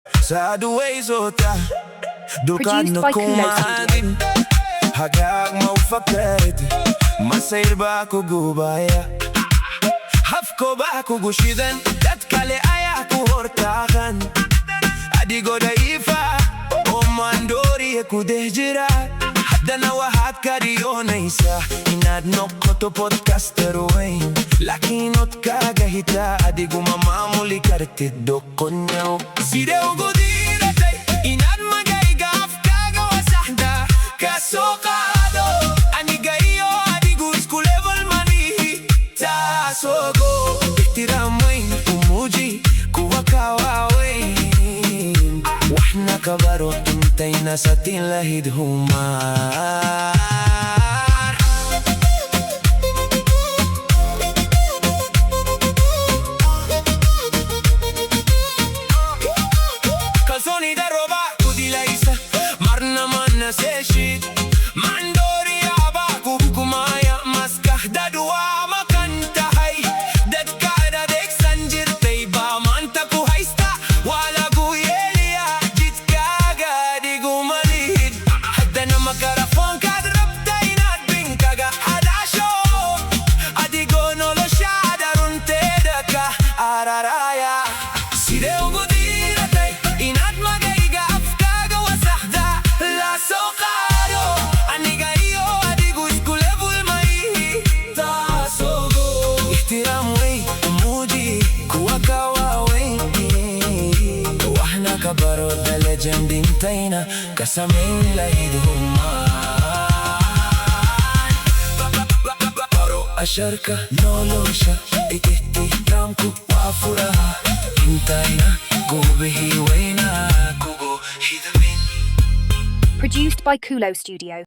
Sa duway zota Dukad Produced no by Kulo kumain Hagag maufakad Masayr ba ako gubaya Hafko ba ako gushidan Dat kale aya ako hortakan Adigo da ifa O mandori ako dehjira Hadda na wahat kariyo na isa Inad no koto podcaster wain Lakinot kagahita Adigo mamamuli kartid dokon nyaw Sideo godira tay Inad magaygaf kagawasahda Kasokado Anigayo adigo school level manihi Tasogo Ihtiramoy umuji Kuwa kawawain Wahna kabaro Tuntay na sa tilahid humar Calzoni da roba Kudila isa Marna manna se shit Mandori aba Kumaya maskah da dua makanta hay Dad kada dek sanjir tay ba manta ku haista Wala guyelia Jit kaga di gumalihid Hadda na makarafon kadrab tay nadbing kaga Hadasho Adigo nolo shada runte daka Araraya Sideo godira tay Inad magayga afkaga wasahda La sokado Anigayo adigo iskulebul maihi Tasogo Ihtiramway umuji Kuwa kawawain Wahna kabaro da legend intayna Kasamin lahid human Baro asharka nolosha Itihtiramku wafuraha Intayna Gubihi wayna Kugo hidamin Produced by Kulo Studio.